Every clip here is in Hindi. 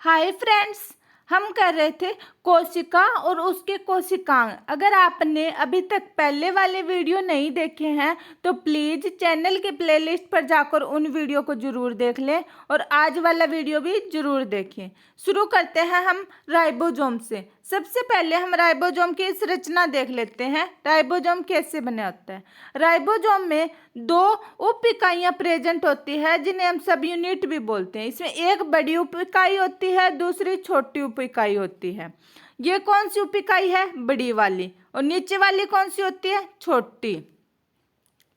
हाय फ्रेंड्स, हम कर रहे थे कोशिका और उसके कोशिकांग। अगर आपने अभी तक पहले वाले वीडियो नहीं देखे हैं तो प्लीज़ चैनल के प्लेलिस्ट पर जाकर उन वीडियो को ज़रूर देख लें और आज वाला वीडियो भी ज़रूर देखें। शुरू करते हैं हम राइबोसोम से। सबसे पहले हम राइबोसोम की संरचना देख लेते हैं। राइबोसोम कैसे बने होता है। राइबोसोम में दो उप इकाइयाँ प्रेजेंट होती है जिन्हें हम सब यूनिट भी बोलते हैं। इसमें एक बड़ी उप इकाई होती है, दूसरी छोटी उप इकाई होती है। ये कौन सी उप इकाई है? बड़ी वाली। और नीचे वाली कौन सी होती है? छोटी।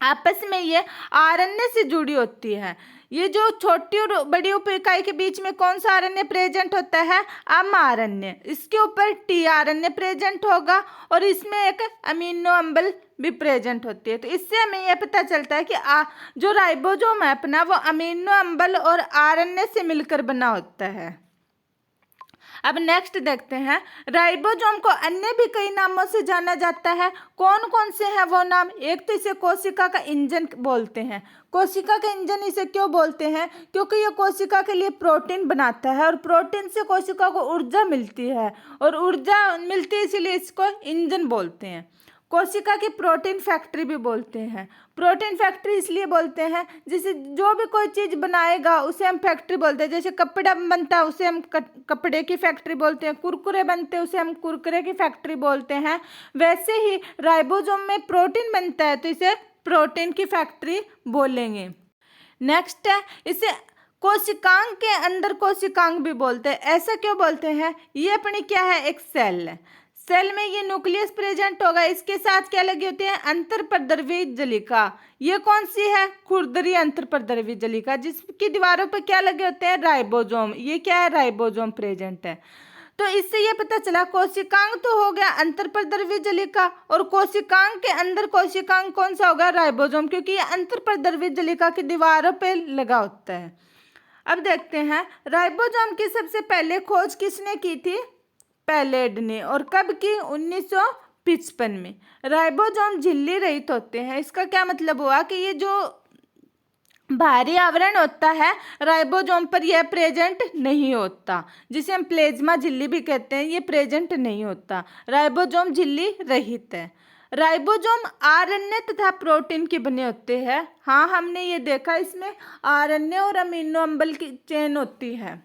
आपस में ये आरएनए से जुड़ी होती है। ये जो छोटी और बड़ी उप इकाई के बीच में कौन सा आरएनए प्रेजेंट होता है? M RNA. इसके ऊपर टी आरएनए प्रेजेंट होगा और इसमें एक अमीनो अम्ल भी प्रेजेंट होती है। तो इससे हमें यह पता चलता है कि जो राइबोसोम है अपना वो अमीनो अम्ल और आरएनए से मिलकर बना होता है। अब नेक्स्ट देखते हैं, राइबोसोम को अन्य भी कई नामों से जाना जाता है। कौन कौन से हैं वो नाम? एक तो इसे कोशिका का इंजन बोलते हैं। कोशिका का इंजन इसे क्यों बोलते हैं? क्योंकि ये कोशिका के लिए प्रोटीन बनाता है और प्रोटीन से कोशिका को ऊर्जा मिलती है और ऊर्जा मिलती है इसीलिए इसको इंजन बोलते हैं। कोशिका की प्रोटीन फैक्ट्री भी बोलते हैं। प्रोटीन फैक्ट्री इसलिए बोलते हैं जैसे जो भी कोई चीज़ बनाएगा उसे हम फैक्ट्री बोलते हैं। जैसे कपड़ा बनता है उसे हम कपड़े की फैक्ट्री बोलते हैं, कुरकुरे बनते हैं उसे हम कुरकुरे की फैक्ट्री बोलते हैं। वैसे ही राइबोसोम में प्रोटीन बनता है तो इसे प्रोटीन की फैक्ट्री बोलेंगे। नेक्स्ट है, इसे कोशिकांग के अंदर कोशिकांग भी बोलते हैं। ऐसा क्यों बोलते हैं? ये अपनी क्या है? एक सेल है। सेल में ये न्यूक्लियस प्रेजेंट होगा। इसके साथ क्या लगी होती है? अंतरपरद्रवी जलिका। ये कौन सी है? खुरदरी अंतरपरद्रवी जलिका, जिसकी दीवारों पर क्या लगे होते हैं? राइबोसोम। ये क्या है? राइबोसोम प्रेजेंट है। तो इससे ये पता चला कोशिकांग तो हो गया अंतरपरद्रवी जलिका और कोशिकांग के अंदर कोशिकांग कौन सा होगा? राइबोसोम, क्योंकि ये अंतरपरद्रवी जलिका की दीवारों पे लगा होता है। अब देखते हैं राइबोसोम की सबसे पहले खोज किसने की थी? पैलेड ने। और कब की? 1955 में। राइबोसोम झिल्ली रहित होते हैं। इसका क्या मतलब हुआ कि ये जो भारी आवरण होता है राइबोसोम पर यह प्रेजेंट नहीं होता, जिसे हम प्लेज्मा झिल्ली भी कहते हैं। ये प्रेजेंट नहीं होता, राइबोसोम झिल्ली रहित है। राइबोसोम आरएनए तथा प्रोटीन के बने होते हैं। हाँ, हमने ये देखा, इसमें आरएनए और अमीनो अम्ल की चेन होती है।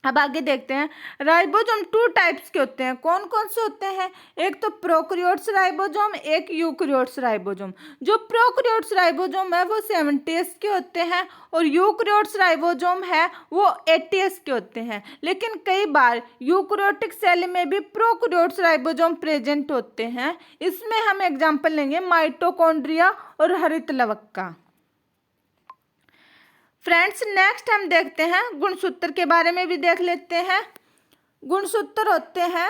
अब आगे देखते हैं, राइबोसोम टू टाइप्स के होते हैं। कौन कौन से होते हैं? एक तो प्रोकैरियोट्स राइबोसोम, एक यूकैरियोट्स राइबोसोम। जो प्रोकैरियोट्स राइबोसोम है वो 70s के होते हैं और यूकैरियोट्स राइबोसोम है वो 80s के होते हैं। लेकिन कई बार यूकैरियोटिक सेल में भी प्रोकैरियोट्स राइबोसोम प्रेजेंट होते हैं। इसमें हम एग्जाम्पल लेंगे माइटोकॉन्ड्रिया और हरित लवक का। फ्रेंड्स, नेक्स्ट हम देखते हैं गुणसूत्र के बारे में भी देख लेते हैं। गुणसूत्र होते हैं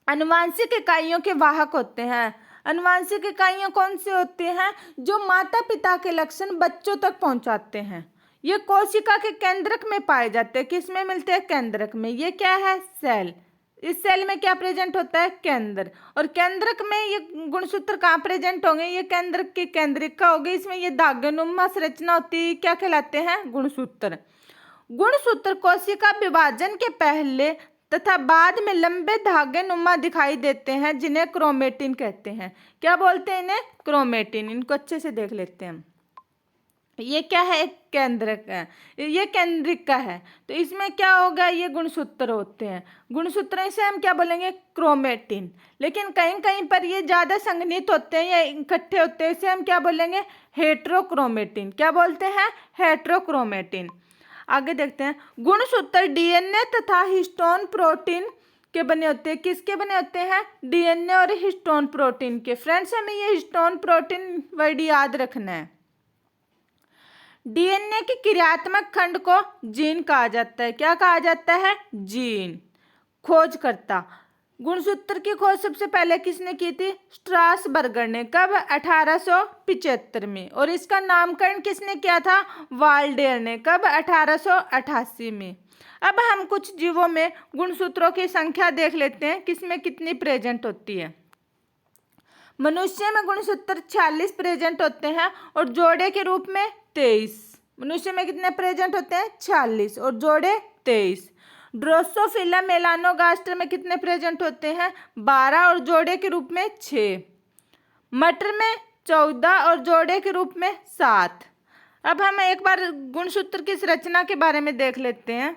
आनुवांशिक इकाइयों के वाहक होते हैं। आनुवांशिक इकाइयाँ कौन सी होती हैं? जो माता पिता के लक्षण बच्चों तक पहुंचाते हैं। ये कोशिका के केंद्रक में पाए जाते हैं। किस में मिलते हैं? केंद्रक में। ये क्या है? सेल। इस सेल में क्या प्रेजेंट होता है? केंद्र। और केंद्रक में ये गुणसूत्र कहाँ प्रेजेंट होंगे? ये केंद्रक की केंद्रिका होगी। इसमें ये धागेनुमा संरचना होती है। क्या कहलाते हैं? गुणसूत्र। गुणसूत्र कोशिका विभाजन के पहले तथा बाद में लंबे धागेनुमा दिखाई देते हैं, जिन्हें क्रोमेटिन कहते हैं। क्या बोलते हैं इन्हें? क्रोमेटिन। इनको अच्छे से देख लेते हैं। ये क्या है? एक केंद्रक है, ये केंद्रिका है। तो इसमें क्या होगा? ये गुणसूत्र होते हैं। गुणसूत्र से हम क्या बोलेंगे? क्रोमेटिन। लेकिन कहीं कहीं पर ये ज़्यादा संघनित होते हैं या इकट्ठे होते हैं, इसे हम क्या बोलेंगे? हेट्रोक्रोमेटिन। क्या बोलते हैं? हेट्रोक्रोमेटिन। आगे देखते हैं, गुणसूत्र डीएनए तथा हिस्टोन प्रोटीन के बने होते हैं। किसके बने होते हैं? डीएनए और हिस्टोन प्रोटीन के। फ्रेंड्स, हमें ये हिस्टोन प्रोटीन वर्ड याद रखना है। डीएनए के क्रियात्मक खंड को जीन कहा जाता है। क्या कहा जाता है? जीन। खोजकर्ता। गुणसूत्र की खोज सबसे पहले किसने की थी? स्ट्रासबर्गर ने। कब? 1875 में। और इसका नामकरण किसने किया था? वाल्डेयर ने। कब? 1888 में। अब हम कुछ जीवों में गुणसूत्रों की संख्या देख लेते हैं, किसमें कितनी प्रेजेंट होती है। मनुष्य में गुणसूत्र 46 प्रेजेंट होते हैं और जोड़े के रूप में 23। मनुष्य में कितने प्रेजेंट होते हैं? 46 और जोड़े 23। ड्रोसोफिला मेलानोगास्टर में कितने प्रेजेंट होते हैं? 12 और जोड़े के रूप में 6। मटर में 14 और जोड़े के रूप में 7। अब हम एक बार गुणसूत्र की संरचना के बारे में देख लेते हैं।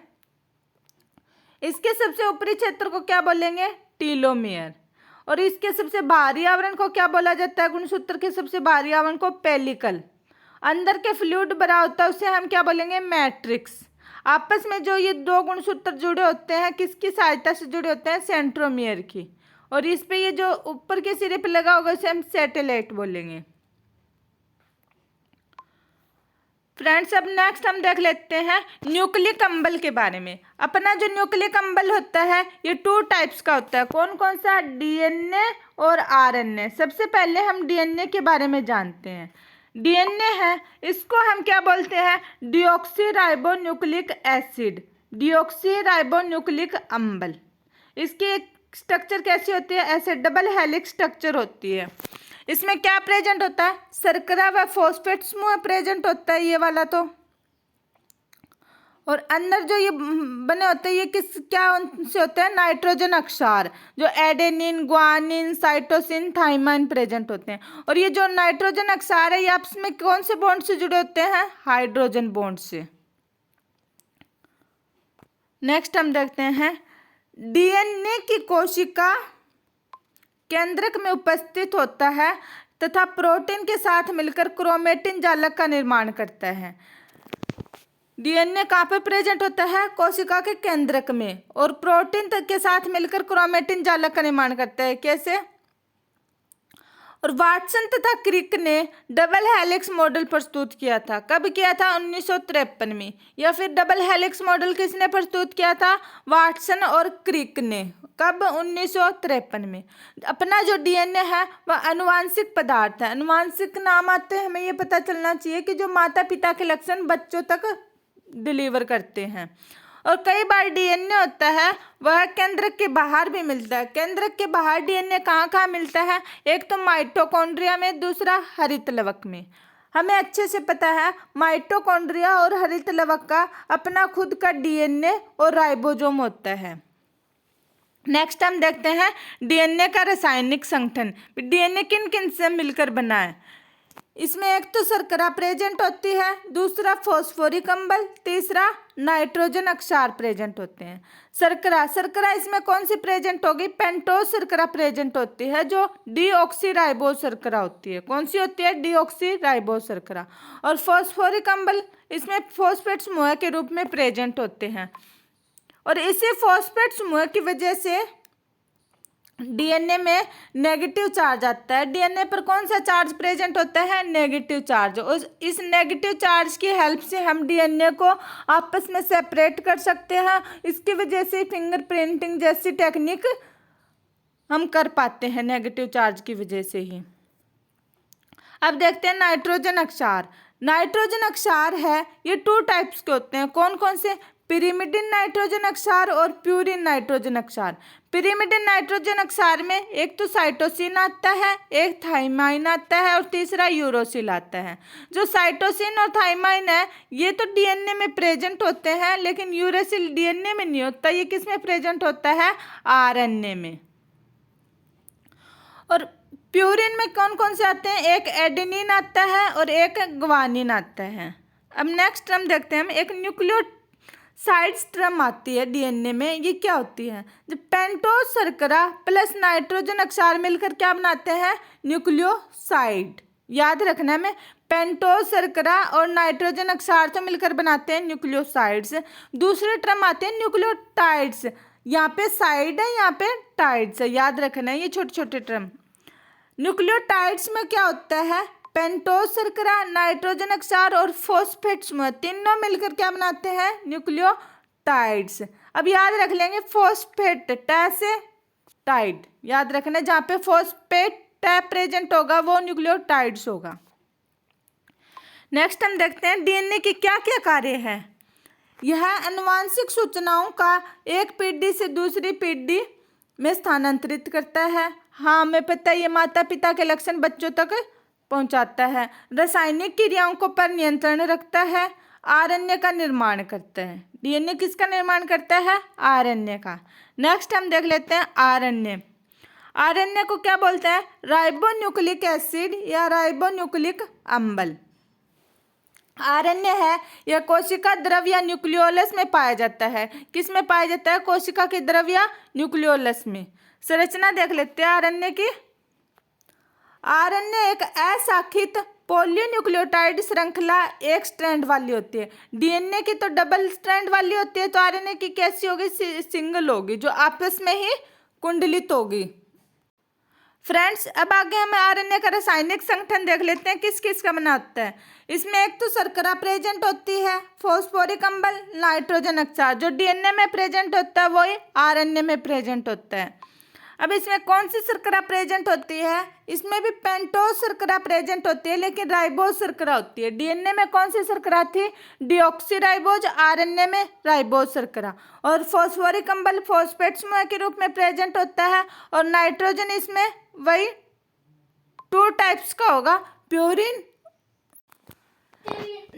इसके सबसे ऊपरी क्षेत्र को क्या बोलेंगे? टीलोमियर। और इसके सबसे बाहरी आवरण को क्या बोला जाता है? गुणसूत्र के सबसे बाहरी आवरण को पेलिकल। अंदर के फ्लूइड भरा होता है उसे हम क्या बोलेंगे? मैट्रिक्स। आपस में जो ये दो गुणसूत्र जुड़े होते हैं किसकी सहायता से जुड़े होते हैं? सेंट्रोमियर की। और इस पे ये जो ऊपर के सिरे पे लगा होगा उसे हम सैटेलाइट बोलेंगे। फ्रेंड्स, अब नेक्स्ट हम देख लेते हैं न्यूक्लिक अम्ल के बारे में। अपना जो न्यूक्लिक अम्ल होता है ये 2 टाइप्स का होता है। कौन कौन सा? डीएनए और आरएनए। सबसे पहले हम डीएनए के बारे में जानते हैं। डीएनए है, इसको हम क्या बोलते हैं? डिऑक्सीराइबोन्यूक्लिक एसिड, डिऑक्सीराइबोन्यूक्लिक अम्ल। इसकी एक स्ट्रक्चर कैसी होती है? ऐसे डबल हेलिक्स स्ट्रक्चर होती है। इसमें क्या प्रेजेंट होता है? शर्करा व फॉस्फेट समूह प्रेजेंट होता है, ये वाला तो। और अंदर जो ये बने होते हैं ये क्या से होते हैं? नाइट्रोजन अक्षार, जो adenine, guanine, cytosine, thymine present होते हैं। और ये जो नाइट्रोजन अक्षार है ये आपस में कौन से बॉन्ड से जुड़े होते हैं? हाइड्रोजन बॉन्ड से। नेक्स्ट हम देखते हैं डीएनए की कोशिका केंद्रक में उपस्थित होता है तथा प्रोटीन के साथ मिलकर क्रोमेटिन जालक का निर्माण करता है। डीएनए कहाँ पर प्रेजेंट होता है? कोशिका के केंद्रक में। और प्रोटीन के साथ मिलकर क्रोमेटिन जालक का निर्माण करता है। कैसे? और वाटसन तथा क्रिक ने डबल हेलिक्स मॉडल प्रस्तुत किया था। कब किया था? 1953 में। या फिर डबल हेलिक्स मॉडल किसने प्रस्तुत किया था? वाटसन और क्रिक ने। कब? 1953 में। अपना जो डीएनए है वह अनुवांशिक पदार्थ है। अनुवांशिक नाम आते हैं, हमें ये पता चलना चाहिए कि जो माता पिता के लक्षण बच्चों तक डिलीवर करते हैं। और कई बार डीएनए होता है वह केंद्रक के बाहर भी मिलता है। केंद्रक के बाहर डीएनए कहाँ कहाँ मिलता है? एक तो माइटोकॉन्ड्रिया में, दूसरा हरित लवक में। हमें अच्छे से पता है माइटोकॉन्ड्रिया और हरित लवक का अपना खुद का डीएनए और राइबोसोम होता है। नेक्स्ट हम देखते हैं डीएनए का रासायनिक संगठन। डीएनए किन किन से मिलकर बना है? इसमें एक तो शर्करा प्रेजेंट होती है, दूसरा फॉस्फोरिक अम्ल, तीसरा नाइट्रोजन अक्षार प्रेजेंट होते हैं। शर्करा इसमें कौन सी प्रेजेंट होगी? पेंटोज शर्करा प्रेजेंट होती है जो डीऑक्सीराइबोज शर्करा होती है। कौन सी होती है? डीऑक्सीराइबोज शर्करा। और फॉस्फोरिक अम्ल इसमें फॉस्फेट समूह के रूप में प्रेजेंट होते हैं। और इसी फॉस्फेट समूह की वजह से डीएनए में नेगेटिव चार्ज आता है। डीएनए पर कौन सा चार्ज प्रेजेंट होता है? Negative charge. और इस नेगेटिव चार्ज की हेल्प से हम डीएनए को आपस में सेपरेट कर सकते हैं। इसकी वजह से फिंगरप्रिंटिंग जैसी टेक्निक हम कर पाते हैं नेगेटिव चार्ज की वजह से ही। अब देखते हैं नाइट्रोजन अक्षार। नाइट्रोजन अक्षार है ये 2 टाइप्स के होते हैं। कौन कौन से? पिरिमिडिन नाइट्रोजन अक्षार और प्यूरिन नाइट्रोजन अक्षार। पिरिमिडिन नाइट्रोजन अक्षार में एक तो साइटोसिन आता है, एक थाइमाइन आता है और तीसरा यूरोसिल आता है। जो साइटोसिन और थाइमाइन है ये तो डीएनए में प्रेजेंट होते हैं, लेकिन यूरोसिल डीएनए में नहीं होता। ये किस में प्रेजेंट होता है? आरएनए में। और प्यूरिन में कौन कौन से आते हैं? एक एडेनिन आता है और एक ग्वानिन आता है। अब नेक्स्ट हम देखते हैं एक न्यूक्लियोसाइड स्ट्रम आती है डीएनए में। ये क्या होती है? जब पेंटोज शर्करा प्लस नाइट्रोजन अक्षार मिलकर क्या बनाते हैं? न्यूक्लियोसाइड। याद रखना है, में पेंटोज शर्करा और नाइट्रोजन अक्षार तो मिलकर बनाते हैं न्यूक्लियोसाइड्स। दूसरे टर्म आते हैं न्यूक्लियोटाइड्स। यहाँ पे साइड है, यहाँ पे टाइड्स है। याद रखना है ये छोटे छोटे टर्म। न्यूक्लियोटाइड्स में क्या होता है? पेंटोज शर्करा, नाइट्रोजन अक्षार और फॉस्फेट समूह तीनों मिलकर क्या बनाते हैं? न्यूक्लियोटाइड्स। अब याद रख लेंगे फॉस्फेट टा से टाइड। याद रखना, जहाँ पे फॉस्फेट टा प्रेजेंट होगा वो न्यूक्लियोटाइड्स होगा। नेक्स्ट हम देखते हैं डीएनए की क्या क्या कार्य है। यह आनुवंशिक सूचनाओं का एक पीढ़ी से दूसरी पीढ़ी में स्थानांतरित करता है। हाँ, हमें पता है ये माता पिता के लक्षण बच्चों तक पहुंचाता है। रासायनिक क्रियाओं को पर नियंत्रण रखता है। आरएनए का निर्माण करता है। डीएनए किसका निर्माण करता है? आरएनए का। नेक्स्ट हम देख लेते हैं आरएनए। आरएनए को क्या बोलते हैं? राइबोन्यूक्लिक एसिड या राइबोन्यूक्लिक अम्ल। आरएनए है यह कोशिका द्रव या न्यूक्लियोलस में पाया जाता है। किस में पाया जाता है? कोशिका के द्रव या न्यूक्लियोलस में। संरचना देख लेते हैं आरएनए की। आरएनए एक अशाखित पॉलीन्यूक्लियोटाइड श्रृंखला एक स्ट्रैंड वाली होती है। डीएनए की तो डबल स्ट्रैंड वाली होती है, तो आरएनए की कैसी होगी? सिंगल होगी, जो आपस में ही कुंडलित होगी। फ्रेंड्स, अब आगे हम आरएनए का रासायनिक संगठन देख लेते हैं, किस किस का बना होता है। इसमें एक तो शर्करा प्रेजेंट होती है, फॉस्फोरिक अम्ल, नाइट्रोजन अक्षार। जो डीएनए में प्रेजेंट होता है वही आरएनए में प्रेजेंट होता है। अब इसमें कौन सी शर्करा प्रेजेंट होती है? इसमें भी पेंटोज शर्करा प्रेजेंट होती है, लेकिन राइबोज शर्करा होती है। डीएनए में कौन सी शर्करा थी? डीऑक्सीराइबोज, आरएनए में राइबोज शर्करा। और फॉस्फोरिक अम्ल फॉस्फेट समूह के रूप में प्रेजेंट होता है। और नाइट्रोजन इसमें वही 2 टाइप्स का होगा, प्यूरिन।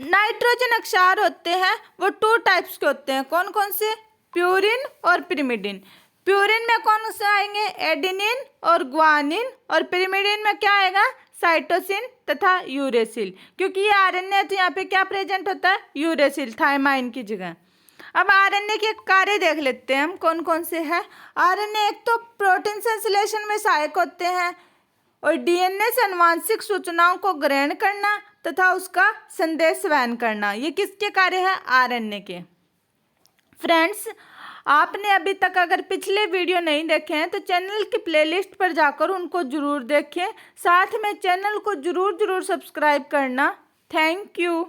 नाइट्रोजन अक्षार होते हैं वो 2 टाइप्स के होते हैं। कौन कौन से? प्यूरिन और पिरिमिडिन। प्यूरिन में कौन से आएंगे? एडेनिन और ग्वानिन। और पिरिमिडिन में क्या आएगा? साइटोसिन तथा यूरेसिल। क्योंकि ये आरएनए है तो यहाँ पे क्या प्रेजेंट होता है? यूरेसिल, थायमाइन की जगह। अब आरएनए के कार्य देख लेते हैं हम कौन कौन से हैं। आरएनए एक तो प्रोटीन संश्लेषण में सहायक होते हैं और डीएनए से आनुवांशिक सूचनाओं को ग्रहण करना तथा उसका संदेश वहन करना, ये किसके कार्य है? आरएनए के। फ्रेंड्स, आपने अभी तक अगर पिछले वीडियो नहीं देखे हैं तो चैनल की प्लेलिस्ट पर जाकर उनको जरूर देखें। साथ में चैनल को जरूर सब्सक्राइब करना। Thank you.